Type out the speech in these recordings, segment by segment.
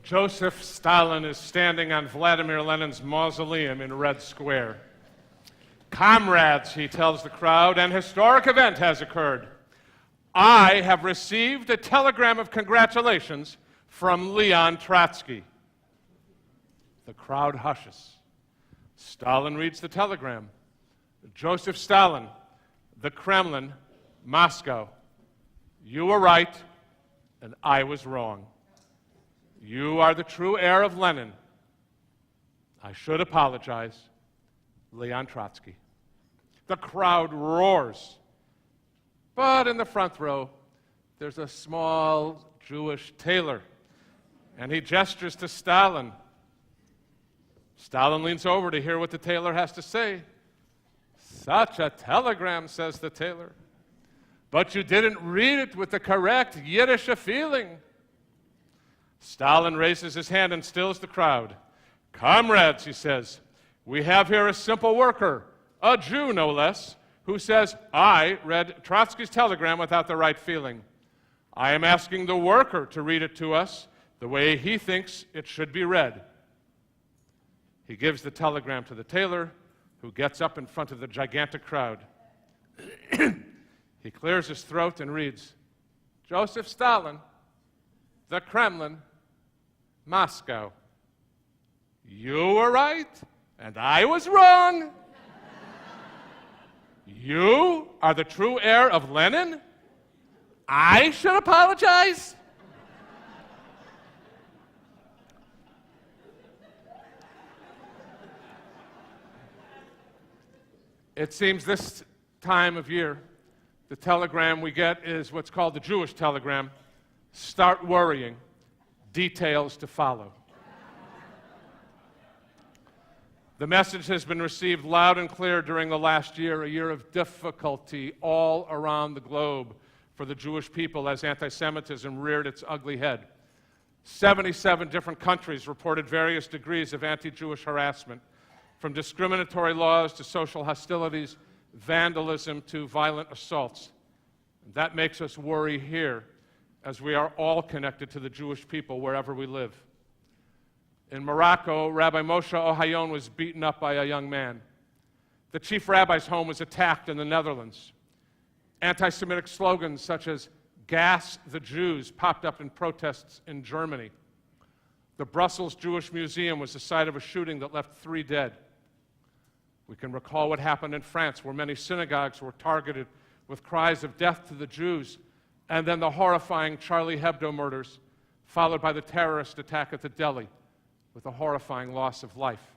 Joseph Stalin is standing on Vladimir Lenin's mausoleum in Red Square. Comrades, he tells the crowd, an historic event has occurred. I have received a telegram of congratulations from Leon Trotsky. The crowd hushes. Stalin reads the telegram. Joseph Stalin, the Kremlin, Moscow. You were right, and I was wrong. You are the true heir of Lenin. I should apologize. Leon Trotsky. The crowd roars. But in the front row, there's a small Jewish tailor, and he gestures to Stalin. Stalin leans over to hear what the tailor has to say. Such a telegram, says the tailor. But you didn't read it with the correct Yiddish feeling. Stalin raises his hand and stills the crowd. Comrades, he says, we have here a simple worker, a Jew no less, who says, I read Trotsky's telegram without the right feeling. I am asking the worker to read it to us the way he thinks it should be read. He gives the telegram to the tailor, who gets up in front of the gigantic crowd. He clears his throat and reads, Joseph Stalin, the Kremlin, Moscow. You were right, and I was wrong. You are the true heir of Lenin? I should apologize? It seems this time of year, the telegram we get is what's called the Jewish telegram. Start worrying. Details to follow. The message has been received loud and clear during the last year, a year of difficulty all around the globe for the Jewish people as anti-Semitism reared its ugly head. 77 different countries reported various degrees of anti-Jewish harassment, from discriminatory laws to social hostilities, vandalism to violent assaults. And that makes us worry here, as we are all connected to the Jewish people wherever we live. In Morocco, Rabbi Moshe Ohayon was beaten up by a young man. The chief rabbi's home was attacked in the Netherlands. Anti-Semitic slogans such as "Gas the Jews" popped up in protests in Germany. The Brussels Jewish Museum was the site of a shooting that left 3 dead. We can recall what happened in France, where many synagogues were targeted with cries of death to the Jews, and then the horrifying Charlie Hebdo murders, followed by the terrorist attack at the Delhi, with a horrifying loss of life.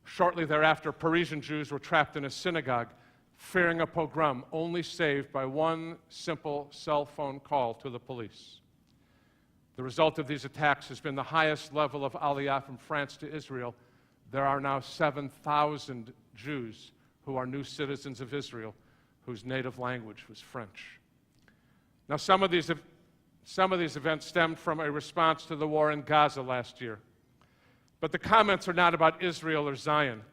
Shortly thereafter, Parisian Jews were trapped in a synagogue, fearing a pogrom, only saved by one simple cell phone call to the police. The result of these attacks has been the highest level of aliyah from France to Israel. There are now 7,000 Jews who are new citizens of Israel, whose native language was French. Now, some of these events stemmed from a response to the war in Gaza last year. But the comments are not about Israel or Zion.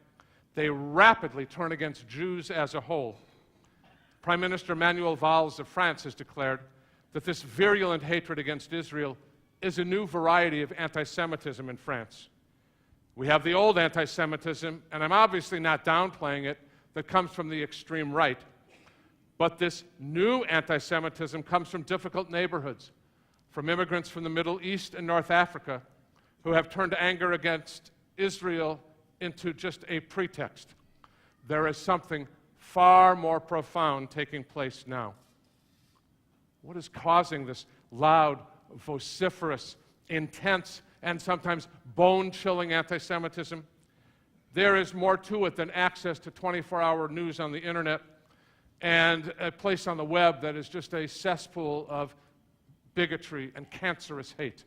They rapidly turn against Jews as a whole. Prime Minister Manuel Valls of France has declared that this virulent hatred against Israel is a new variety of anti-Semitism in France. We have the old anti-Semitism, and I'm obviously not downplaying it, that comes from the extreme right. But this new anti-Semitism comes from difficult neighborhoods, from immigrants from the Middle East and North Africa who have turned anger against Israel into just a pretext. There is something far more profound taking place now. What is causing this loud, vociferous, intense, and sometimes bone-chilling anti-Semitism? There is more to it than access to 24-hour news on the internet and a place on the web that is just a cesspool of bigotry and cancerous hate.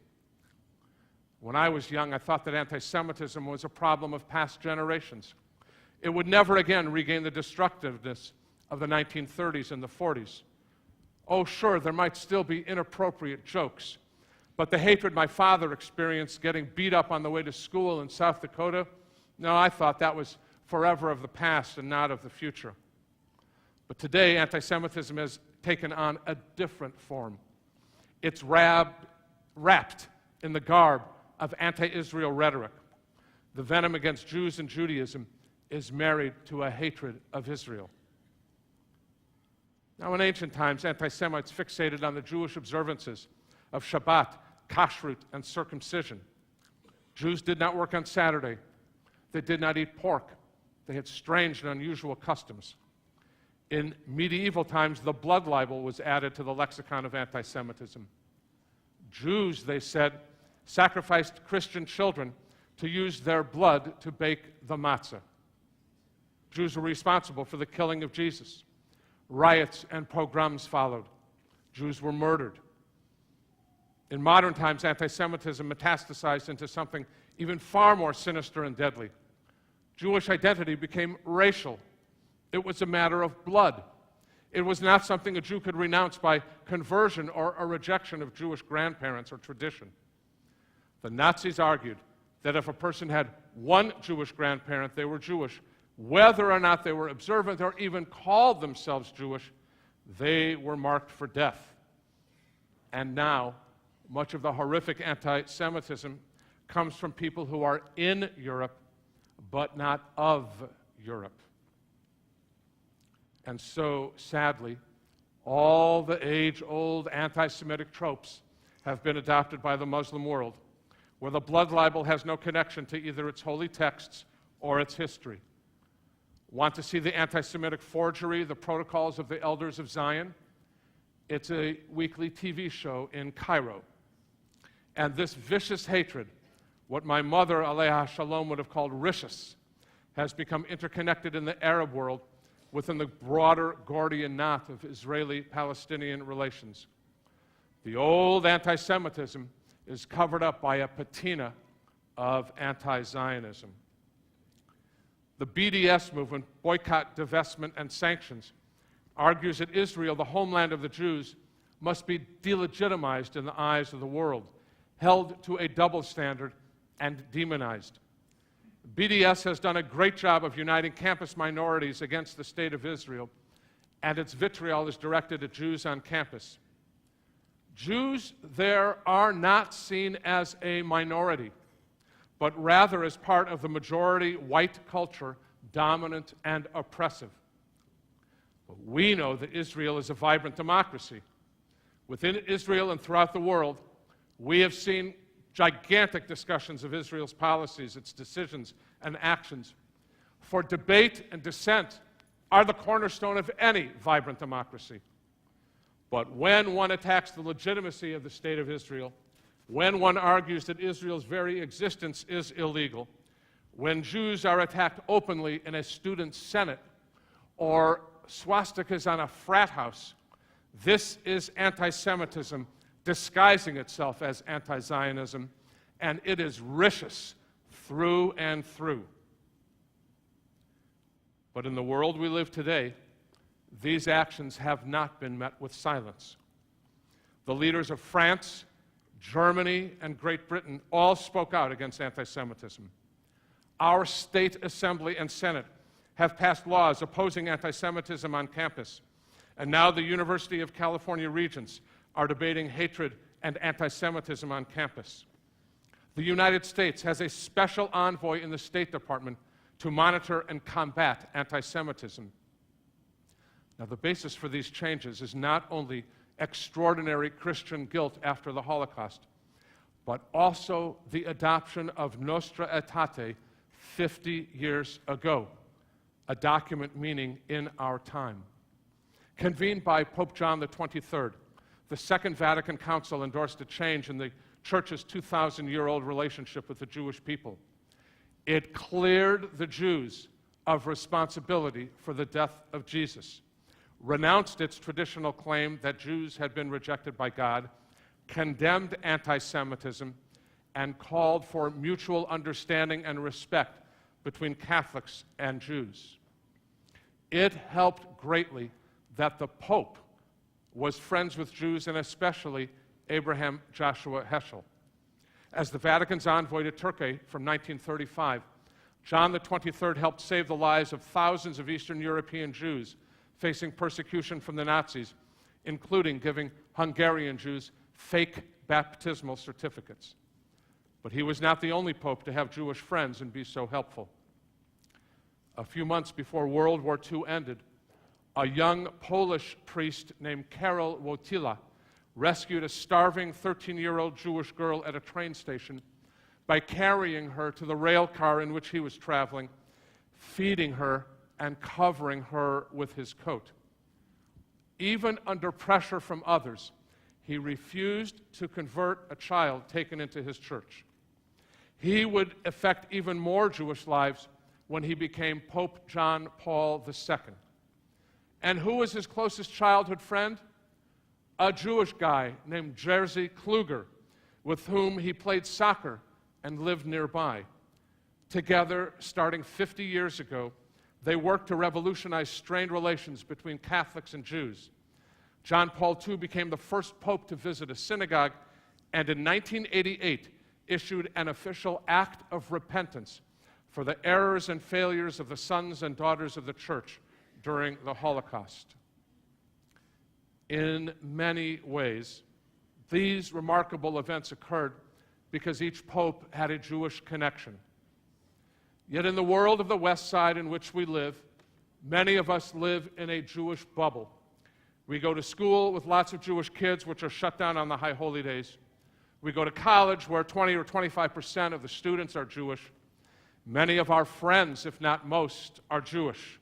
When I was young, I thought that anti-Semitism was a problem of past generations. It would never again regain the destructiveness of the 1930s and the 40s. Oh, sure, there might still be inappropriate jokes, but the hatred my father experienced getting beat up on the way to school in South Dakota, no, I thought that was forever of the past and not of the future. But today, anti-Semitism has taken on a different form. It's wrapped in the garb of anti-Israel rhetoric. The venom against Jews and Judaism is married to a hatred of Israel. Now, in ancient times, anti-Semites fixated on the Jewish observances of Shabbat, kashrut, and circumcision. Jews did not work on Saturday. They did not eat pork. They had strange and unusual customs. In medieval times, the blood libel was added to the lexicon of anti-Semitism. Jews, they said, sacrificed Christian children to use their blood to bake the matzah. Jews were responsible for the killing of Jesus. Riots and pogroms followed. Jews were murdered. In modern times, anti-Semitism metastasized into something even far more sinister and deadly. Jewish identity became racial. It was a matter of blood. It was not something a Jew could renounce by conversion or a rejection of Jewish grandparents or tradition. The Nazis argued that if a person had one Jewish grandparent, they were Jewish. Whether or not they were observant or even called themselves Jewish, they were marked for death. And now, much of the horrific anti-Semitism comes from people who are in Europe, but not of Europe. And so, sadly, all the age-old anti-Semitic tropes have been adopted by the Muslim world, where the blood libel has no connection to either its holy texts or its history. Want to see the anti-Semitic forgery, the protocols of the elders of Zion? It's a weekly TV show in Cairo. And this vicious hatred, what my mother, Aleha Shalom, would have called rishus, has become interconnected in the Arab world within the broader Gordian knot of Israeli-Palestinian relations. The old anti-Semitism is covered up by a patina of anti-Zionism. The BDS movement, Boycott, Divestment, and Sanctions, argues that Israel, the homeland of the Jews, must be delegitimized in the eyes of the world, held to a double standard, and demonized. BDS has done a great job of uniting campus minorities against the state of Israel, and its vitriol is directed at Jews on campus. Jews there are not seen as a minority, but rather as part of the majority white culture, dominant and oppressive. But we know that Israel is a vibrant democracy. Within Israel and throughout the world, we have seen gigantic discussions of Israel's policies, its decisions, and actions. For debate and dissent are the cornerstone of any vibrant democracy. But when one attacks the legitimacy of the state of Israel, when one argues that Israel's very existence is illegal, when Jews are attacked openly in a student senate or swastikas on a frat house, this is anti-Semitism disguising itself as anti-Zionism, and it is rishus through and through. But in the world we live today, these actions have not been met with silence. The leaders of France, Germany, and Great Britain all spoke out against anti-Semitism. Our state assembly and Senate have passed laws opposing anti-Semitism on campus, and now the University of California Regents are debating hatred and anti-Semitism on campus. The United States has a special envoy in the State Department to monitor and combat anti-Semitism. Now, the basis for these changes is not only extraordinary Christian guilt after the Holocaust, but also the adoption of Nostra Aetate 50 years ago, a document meaning in our time. Convened by Pope John XXIII, the Second Vatican Council endorsed a change in the Church's 2,000-year-old relationship with the Jewish people. It cleared the Jews of responsibility for the death of Jesus, renounced its traditional claim that Jews had been rejected by God, condemned anti-Semitism, and called for mutual understanding and respect between Catholics and Jews. It helped greatly that the Pope was friends with Jews, and especially Abraham Joshua Heschel. As the Vatican's envoy to Turkey from 1935, John XXIII helped save the lives of thousands of Eastern European Jews facing persecution from the Nazis, including giving Hungarian Jews fake baptismal certificates. But he was not the only pope to have Jewish friends and be so helpful. A few months before World War II ended, a young Polish priest named Karol Wojtyla rescued a starving 13-year-old Jewish girl at a train station by carrying her to the rail car in which he was traveling, feeding her and covering her with his coat. Even under pressure from others, he refused to convert a child taken into his church. He would affect even more Jewish lives when he became Pope John Paul II. And who was his closest childhood friend? A Jewish guy named Jerzy Kluger, with whom he played soccer and lived nearby. Together, starting 50 years ago, they worked to revolutionize strained relations between Catholics and Jews. John Paul II became the first pope to visit a synagogue, and in 1988 issued an official act of repentance for the errors and failures of the sons and daughters of the church during the Holocaust. In many ways, these remarkable events occurred because each pope had a Jewish connection. Yet in the world of the West Side in which we live, many of us live in a Jewish bubble. We go to school with lots of Jewish kids, which are shut down on the high holy days. We go to college where 20 or 25% of the students are Jewish. Many of our friends, if not most, are Jewish.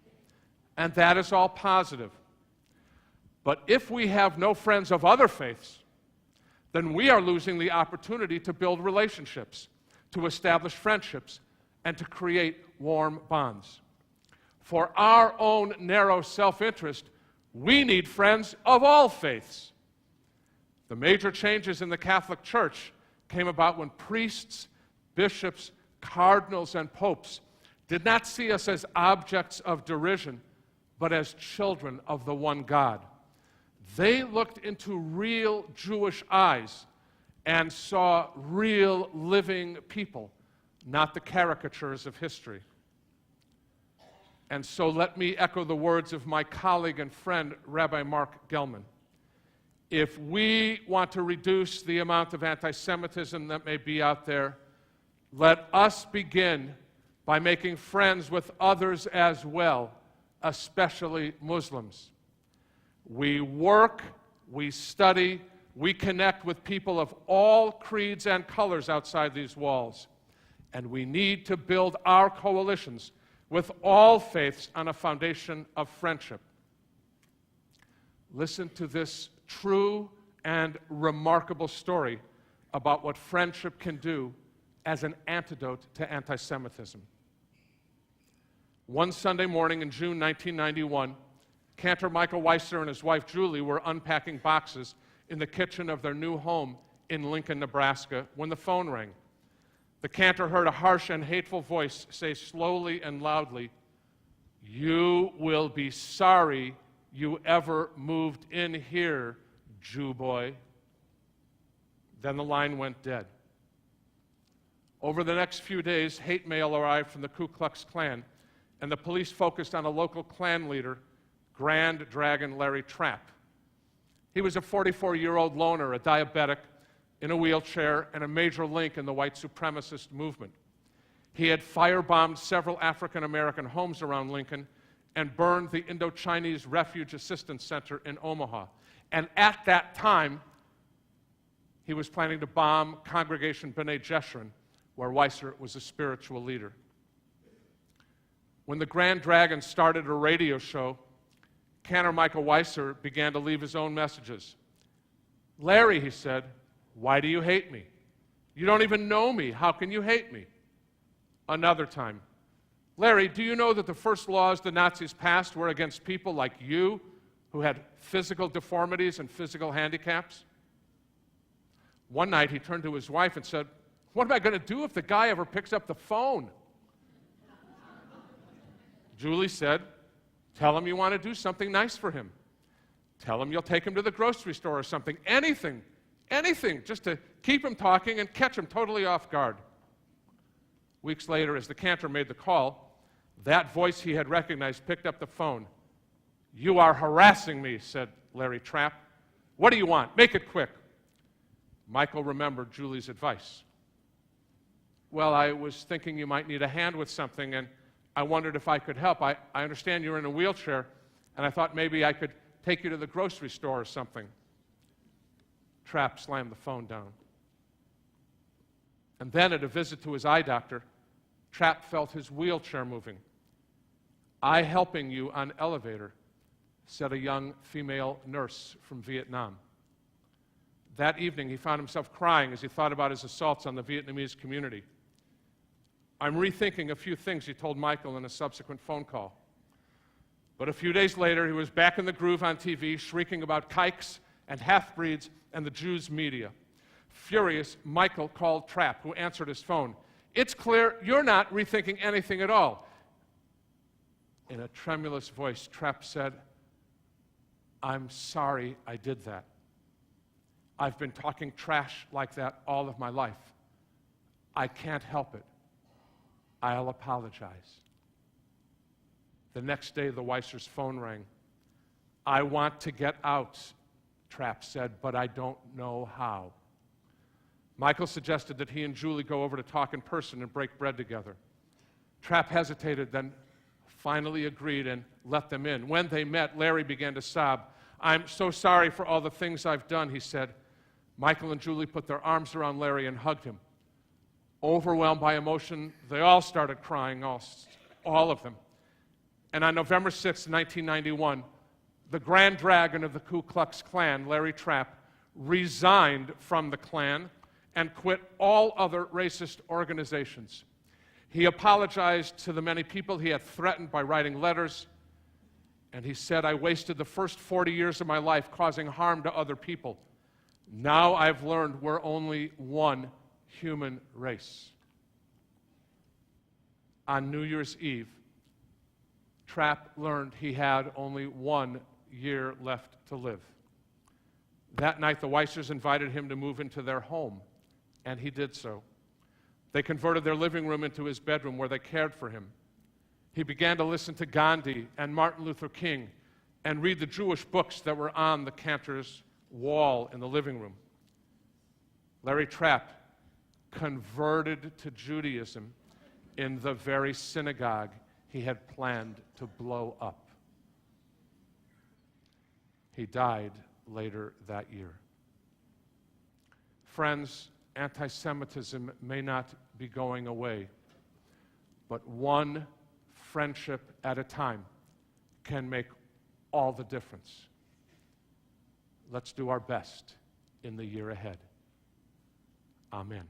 And that is all positive. But if we have no friends of other faiths, then we are losing the opportunity to build relationships, to establish friendships, and to create warm bonds. For our own narrow self-interest, we need friends of all faiths. The major changes in the Catholic Church came about when priests, bishops, cardinals, and popes did not see us as objects of derision, but as children of the one God. They looked into real Jewish eyes and saw real living people, not the caricatures of history. And so let me echo the words of my colleague and friend, Rabbi Mark Gelman. If we want to reduce the amount of anti-Semitism that may be out there, let us begin by making friends with others as well, especially Muslims. We work, we study, we connect with people of all creeds and colors outside these walls. And we need to build our coalitions with all faiths on a foundation of friendship. Listen to this true and remarkable story about what friendship can do as an antidote to anti-Semitism. One Sunday morning in June 1991, Cantor Michael Weiser and his wife Julie were unpacking boxes in the kitchen of their new home in Lincoln, Nebraska, when the phone rang. The cantor heard a harsh and hateful voice say slowly and loudly, "You will be sorry you ever moved in here, Jew boy." Then the line went dead. Over the next few days, hate mail arrived from the Ku Klux Klan, and the police focused on a local Klan leader, Grand Dragon Larry Trapp. He was a 44-year-old loner, a diabetic, in a wheelchair, and a major link in the white supremacist movement. He had firebombed several African-American homes around Lincoln and burned the Indo-Chinese Refuge Assistance Center in Omaha. And at that time, he was planning to bomb Congregation B'nai Jeshurun, where Weiser was a spiritual leader. When the Grand Dragon started a radio show, Cantor Michael Weiser began to leave his own messages. "Larry," he said, "why do you hate me? You don't even know me. How can you hate me?" Another time, "Larry, do you know that the first laws the Nazis passed were against people like you who had physical deformities and physical handicaps?" One night he turned to his wife and said, "What am I going to do if the guy ever picks up the phone?" Julie said, "Tell him you want to do something nice for him. Tell him you'll take him to the grocery store or something. Anything, just to keep him talking and catch him totally off guard." Weeks later, as the cantor made the call, that voice he had recognized picked up the phone. "You are harassing me," said Larry Trapp. "What do you want? Make it quick." Michael remembered Julie's advice. Well, I was thinking you might need a hand with something, and I wondered if I could help. I understand you're in a wheelchair, and I thought maybe I could take you to the grocery store or something. Trapp slammed the phone down. And then at a visit to his eye doctor, Trapp felt his wheelchair moving. "I helping you on elevator," said a young female nurse from Vietnam. That evening, he found himself crying as he thought about his assaults on the Vietnamese community. "I'm rethinking a few things," he told Michael in a subsequent phone call. But a few days later, he was back in the groove on TV, shrieking about kikes and half-breeds and the Jews' media. Furious, Michael called Trapp, who answered his phone. "It's clear you're not rethinking anything at all." In a tremulous voice, Trapp said, "I'm sorry I did that. I've been talking trash like that all of my life. I can't help it. I'll apologize." The next day, the Weissers' phone rang. "I want to get out," Trapp said, "but I don't know how." Michael suggested that he and Julie go over to talk in person and break bread together. Trapp hesitated, then finally agreed and let them in. When they met, Larry began to sob. "I'm so sorry for all the things I've done," he said. Michael and Julie put their arms around Larry and hugged him. Overwhelmed by emotion, they all started crying, all of them. And on November 6, 1991, the Grand Dragon of the Ku Klux Klan, Larry Trapp, resigned from the Klan and quit all other racist organizations. He apologized to the many people he had threatened by writing letters, and he said, "I wasted the first 40 years of my life causing harm to other people. Now I've learned we're only one human race." On New Year's Eve, Trapp learned he had only 1 year left to live. That night, the Weissers invited him to move into their home, and he did so. They converted their living room into his bedroom, where they cared for him. He began to listen to Gandhi and Martin Luther King and read the Jewish books that were on the cantor's wall in the living room. Larry Trapp converted to Judaism in the very synagogue he had planned to blow up. He died later that year. Friends, anti-Semitism may not be going away, but one friendship at a time can make all the difference. Let's do our best in the year ahead. Amen.